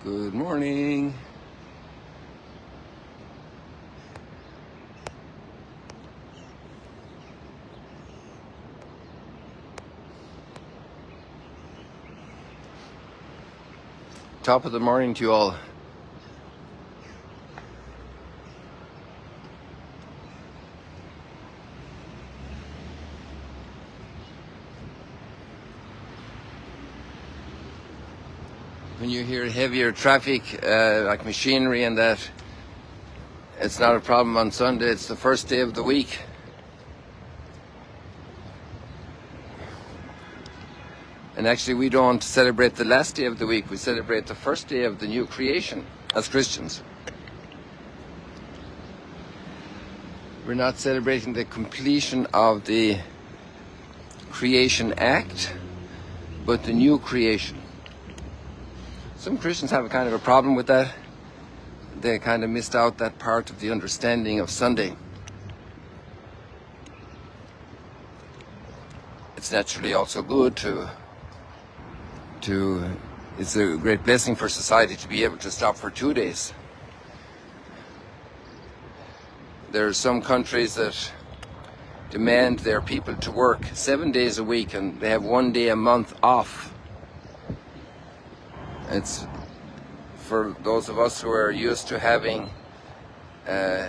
Good morning. Top of the morning to you all. When you hear heavier traffic, like machinery and that, it's not a problem on Sunday. It's the first day of the week. And actually, we don't celebrate the last day of the week. We celebrate the first day of the new creation as Christians. We're not celebrating the completion of the creation act, but the new creation. Some Christians have a kind of a problem with that. They kind of missed out that part of the understanding of Sunday. It's naturally also good it's a great blessing for society to be able to stop for 2 days. There are some countries that demand their people to work 7 days a week and they have 1 day a month off. It's for those of us who are used to having a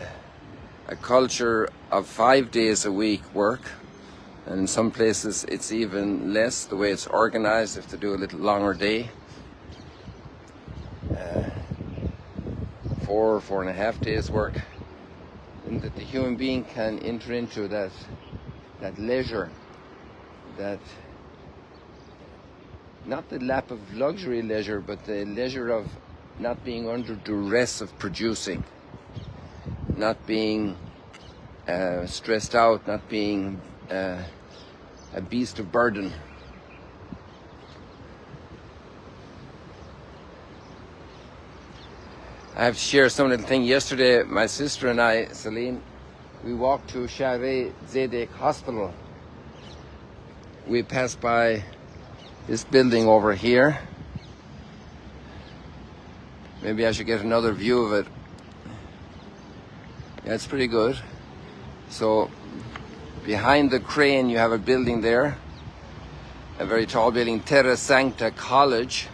culture of 5 days a week work, and in some places it's even less, the way it's organized, if they do a little longer day. 4.5 days work, and that the human being can enter into that leisure, that not the lap of luxury leisure, but the leisure of not being under duress of producing, not being stressed out, not being a beast of burden. I have to share some little thing. Yesterday, my sister and I, Celine, we walked to Shaarei Zedek Hospital. We passed by this building over here. Maybe I should get another view of it. Yeah, it's pretty good. So behind the crane you have a building there, a very tall building, Terra Sancta College,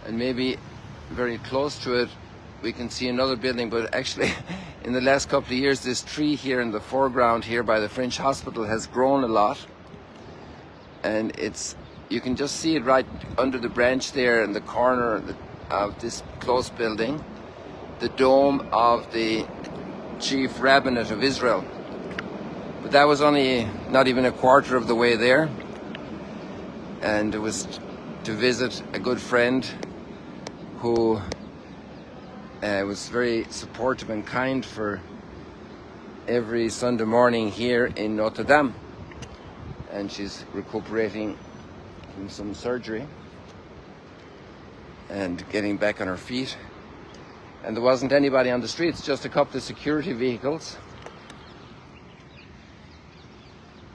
and maybe very close to it we can see another building. But actually in the last couple of years this tree here in the foreground here by the French hospital has grown a lot, and you can just see it right under the branch there in the corner of this close building, the dome of the chief rabbinate of Israel. But that was only not even a quarter of the way there, and it was to visit a good friend who was very supportive and kind for every Sunday morning here in Notre Dame, and she's recuperating from some surgery and getting back on her feet. And there wasn't anybody on the streets, just a couple of security vehicles.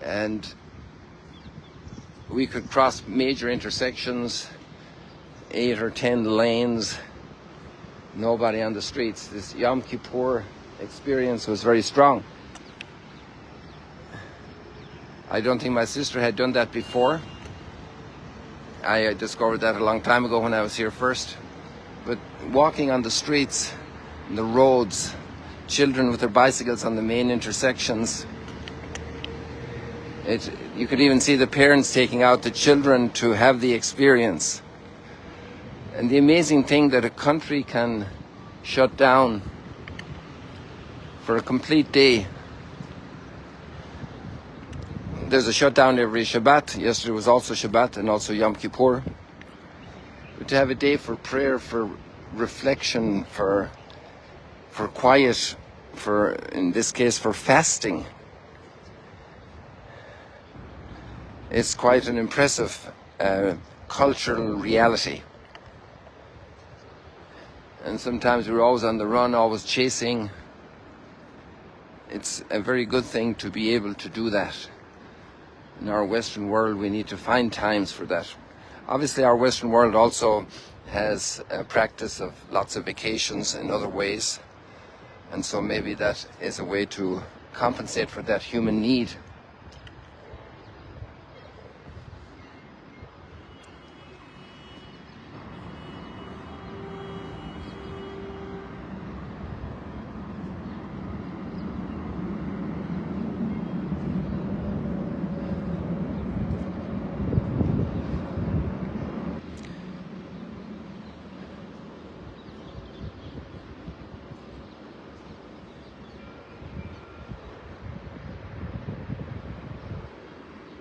And we could cross major intersections, 8 or 10 lanes, nobody on the streets. This Yom Kippur experience was very strong. I don't think my sister had done that before. I discovered that a long time ago when I was here first. But walking on the streets, the roads, children with their bicycles on the main intersections, you could even see the parents taking out the children to have the experience. And the amazing thing that a country can shut down for a complete day. There's a shutdown every Shabbat. Yesterday was also Shabbat and also Yom Kippur. But to have a day for prayer, for reflection, for quiet, in this case, for fasting, it's quite an impressive cultural reality. And sometimes we're always on the run, always chasing. It's a very good thing to be able to do that. In our Western world, we need to find times for that. Obviously, our Western world also has a practice of lots of vacations in other ways, and so maybe that is a way to compensate for that human need.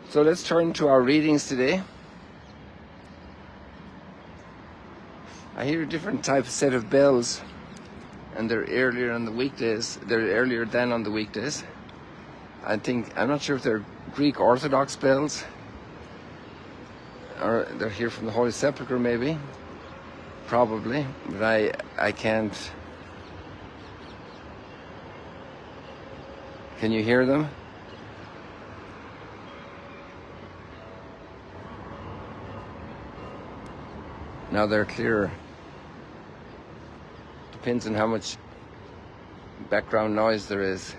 So let's turn to our readings today. I hear a different type of set of bells, and they're earlier on the weekdays. They're earlier than on the weekdays. I'm not sure if they're Greek Orthodox bells, or they're here from the Holy Sepulchre maybe, probably, but I can't. Can you hear them? Now they're clearer. Depends on how much background noise there is.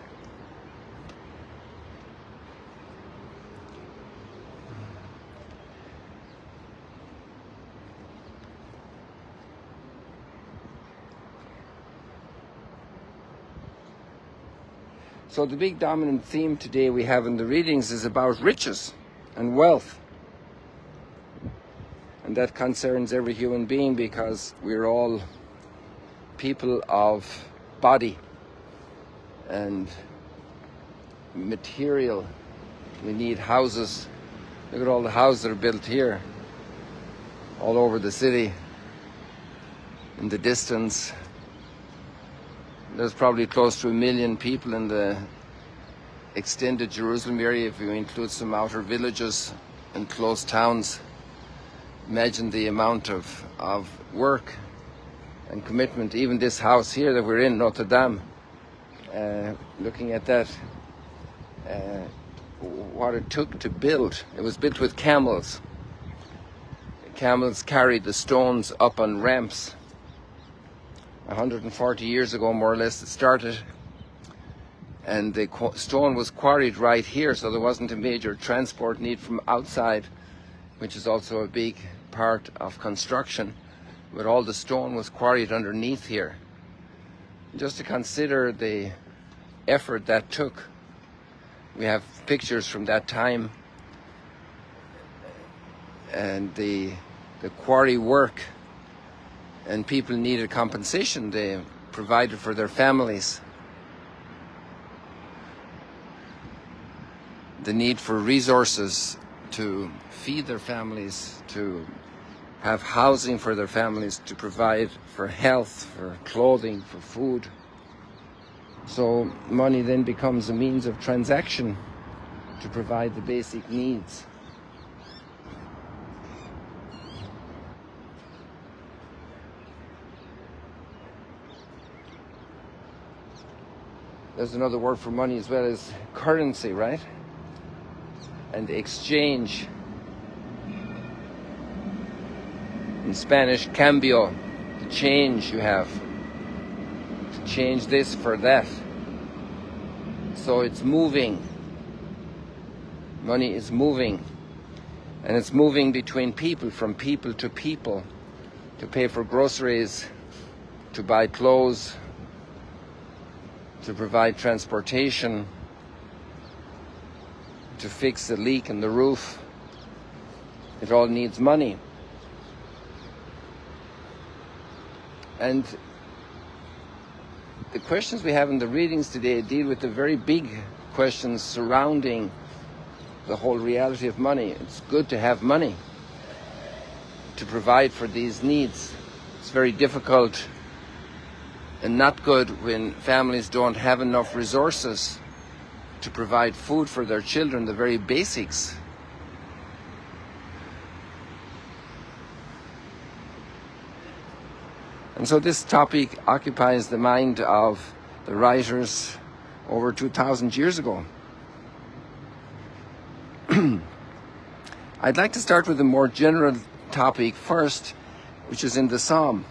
So the big dominant theme today we have in the readings is about riches and wealth. And that concerns every human being because we're all people of body and material. We need houses. Look at all the houses that are built here, all over the city, in the distance. There's probably close to 1 million people in the extended Jerusalem area if you include some outer villages and close towns. Imagine the amount of work and commitment. Even this house here that we're in, Notre Dame, looking at that, what it took to build. It was built with camels. Camels carried the stones up on ramps. 140 years ago, more or less, it started. And the stone was quarried right here, so there wasn't a major transport need from outside, which is also a big part of construction, but all the stone was quarried underneath here. Just to consider the effort that took. We have pictures from that time and the quarry work, and people needed compensation. They provided for their families. The need for resources to feed their families, to have housing for their families, to provide for health, for clothing, for food. So money then becomes a means of transaction to provide the basic needs. There's another word for money as well as currency, right? And exchange. In Spanish, cambio, the change you have. To change this for that. So it's moving. Money is moving. And it's moving between people, from people, to pay for groceries, to buy clothes, to provide transportation, to fix a leak in the roof. It all needs money. And the questions we have in the readings today deal with the very big questions surrounding the whole reality of money. It's good to have money to provide for these needs. It's very difficult and not good when families don't have enough resources to provide food for their children, the very basics. And so this topic occupies the mind of the writers over 2,000 years ago. I'd like to start with a more general topic first, which is in the Psalm.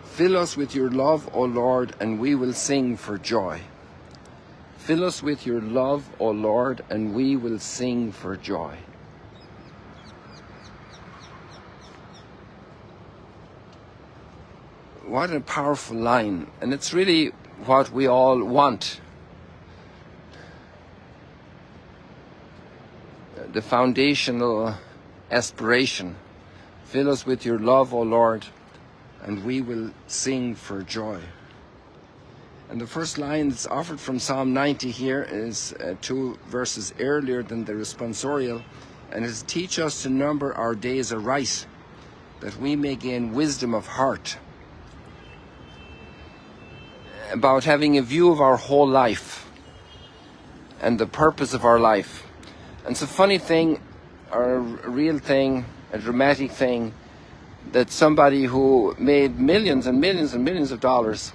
Fill us with your love, O Lord, and we will sing for joy. Fill us with your love, O Lord, and we will sing for joy. What a powerful line, and it's really what we all want. The foundational aspiration. Fill us with your love, O Lord, and we will sing for joy. And the first line that's offered from Psalm 90 here is 2 verses earlier than the responsorial, and it is, teach us to number our days aright, that we may gain wisdom of heart. About having a view of our whole life and the purpose of our life. And it's a funny thing, or a real thing, a dramatic thing, that somebody who made millions and millions and millions of dollars,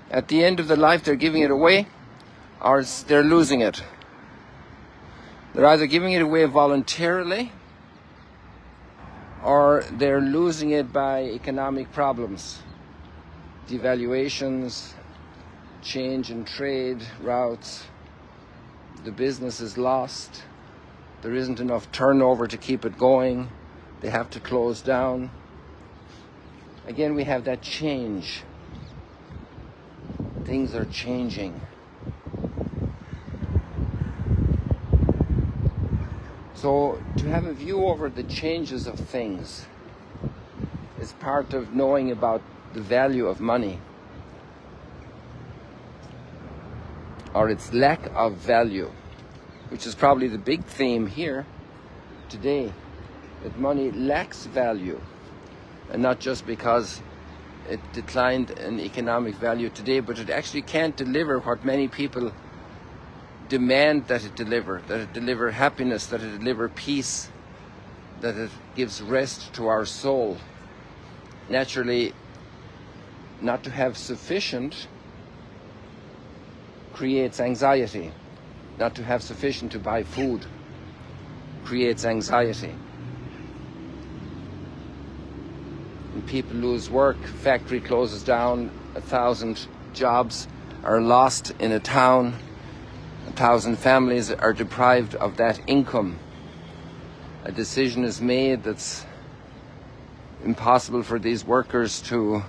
at the end of their life they're giving it away, or they're losing it. They're either giving it away voluntarily, or they're losing it by economic problems. Devaluations, change in trade routes, the business is lost, there isn't enough turnover to keep it going, they have to close down. Again, we have that change. Things are changing. So to have a view over the changes of things is part of knowing about the value of money, or its lack of value, which is probably the big theme here today, that money lacks value, and not just because it declined in economic value today, but it actually can't deliver what many people demand that it deliver happiness, that it deliver peace, that it gives rest to our soul. Naturally, not to have sufficient creates anxiety. Not to have sufficient to buy food creates anxiety. And people lose work, factory closes down, 1,000 jobs are lost in a town, 1,000 families are deprived of that income. A decision is made that's impossible for these workers to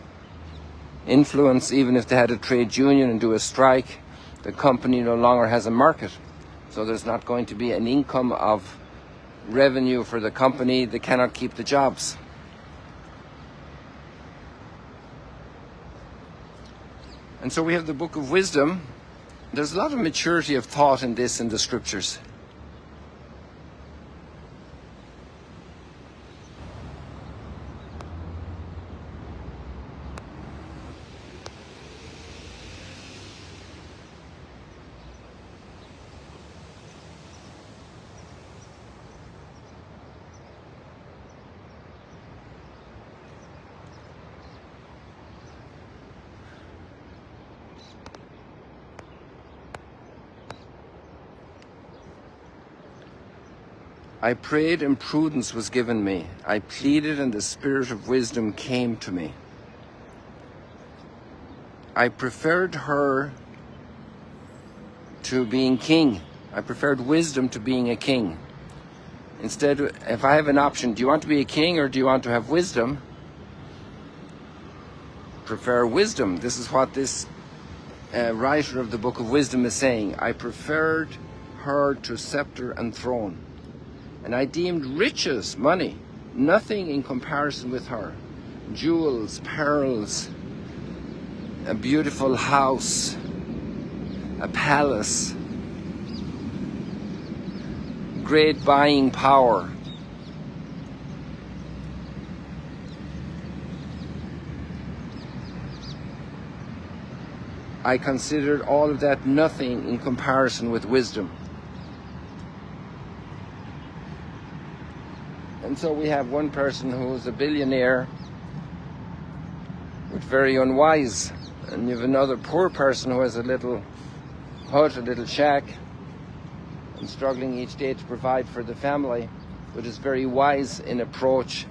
influence. Even if they had a trade union and do a strike, the company no longer has a market. So there's not going to be an income of revenue for the company. They cannot keep the jobs. And so we have the Book of Wisdom. There's a lot of maturity of thought in this in the scriptures. I prayed and prudence was given me. I pleaded and the spirit of wisdom came to me. I preferred her to being king. I preferred wisdom to being a king. Instead, if I have an option, do you want to be a king or do you want to have wisdom? Prefer wisdom. This is what this writer of the Book of Wisdom is saying. I preferred her to scepter and throne. And I deemed riches, money, nothing in comparison with her. Jewels, pearls, a beautiful house, a palace, great buying power. I considered all of that nothing in comparison with wisdom. And so we have one person who is a billionaire but very unwise, and you have another poor person who has a little hut, a little shack, and struggling each day to provide for the family, but is very wise in approach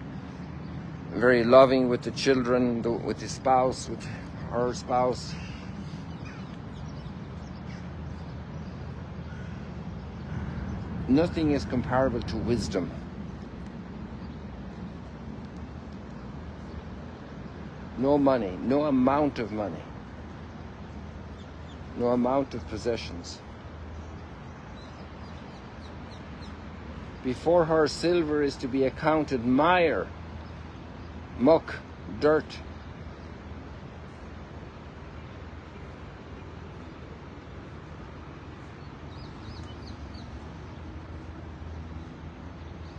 very loving with the children, with his spouse, with her spouse. Nothing is comparable to wisdom. No money, no amount of money, no amount of possessions. Before her, silver is to be accounted mire, muck, dirt.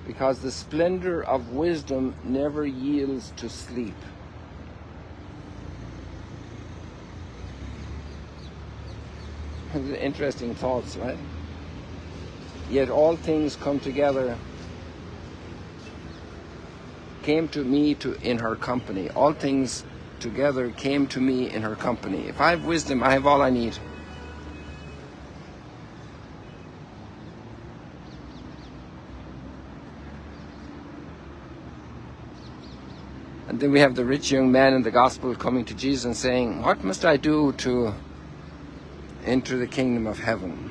Because the splendor of wisdom never yields to sleep. Interesting thoughts, right? Yet all things come together, came to me in her company. All things together came to me in her company. If I have wisdom, I have all I need. And then we have the rich young man in the gospel coming to Jesus and saying, "What must I do to enter the kingdom of heaven?"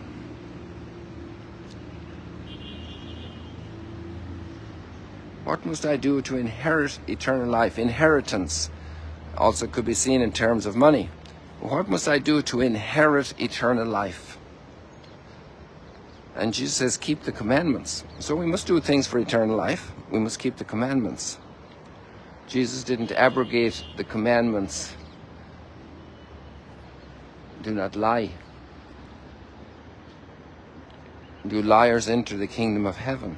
What must I do to inherit eternal life? Inheritance also could be seen in terms of money. What must I do to inherit eternal life? And Jesus says, keep the commandments. So we must do things for eternal life. We must keep the commandments. Jesus didn't abrogate the commandments. Do not lie. Do liars enter the kingdom of heaven?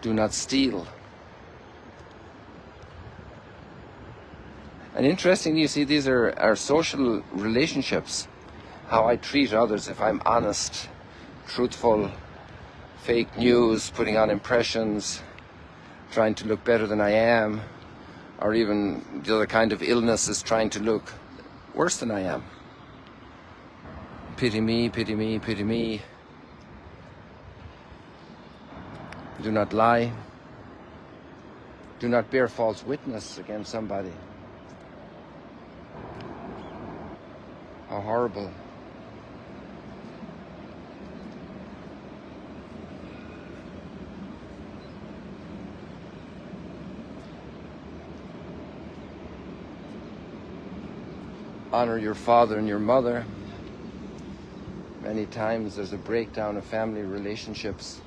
Do not steal. And interestingly, you see, these are our social relationships. How I treat others, if I'm honest, truthful, fake news, putting on impressions, trying to look better than I am, or even the other kind of illness is trying to look worse than I am. Pity me, pity me, pity me. Do not lie. Do not bear false witness against somebody. How horrible. Honor your father and your mother. Many times there's a breakdown of family relationships.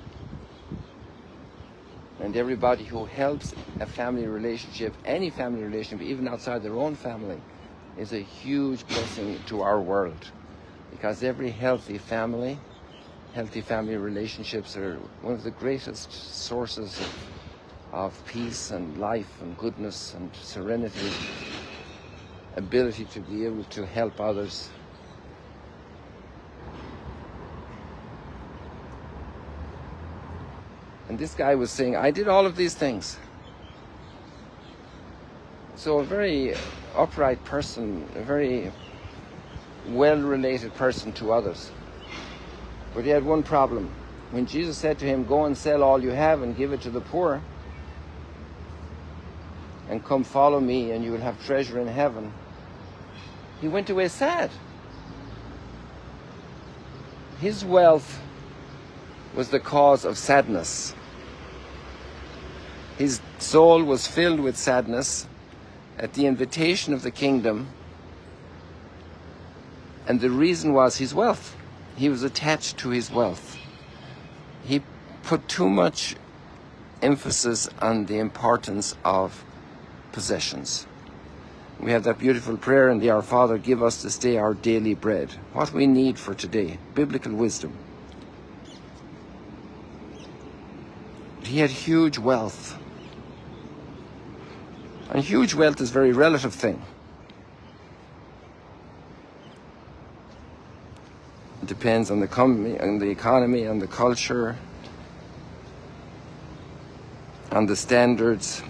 And everybody who helps a family relationship, any family relationship, even outside their own family, is a huge blessing to our world. Because every healthy family relationships are one of the greatest sources of peace and life and goodness and serenity, ability to be able to help others. And this guy was saying, I did all of these things. So a very upright person, a very well-related person to others. But he had one problem. When Jesus said to him, go and sell all you have and give it to the poor, and come follow me and you will have treasure in heaven, he went away sad. His wealth was the cause of sadness. His soul was filled with sadness at the invitation of the kingdom, and the reason was his wealth. He was attached to his wealth. He put too much emphasis on the importance of possessions. We have that beautiful prayer in the Our Father, give us this day our daily bread. What we need for today, biblical wisdom. He had huge wealth. And huge wealth is a very relative thing. It depends on the economy, on the culture, on the standards.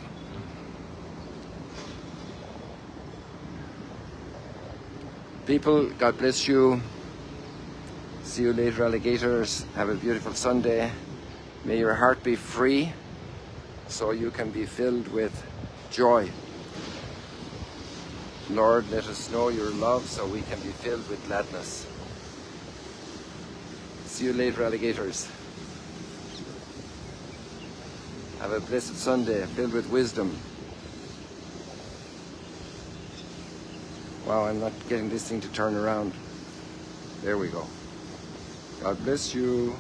People, God bless you. See you later, alligators. Have a beautiful Sunday. May your heart be free so you can be filled with joy. Lord, let us know your love so we can be filled with gladness. See you later, alligators. Have a blessed Sunday filled with wisdom. Wow, I'm not getting this thing to turn around. There we go. God bless you.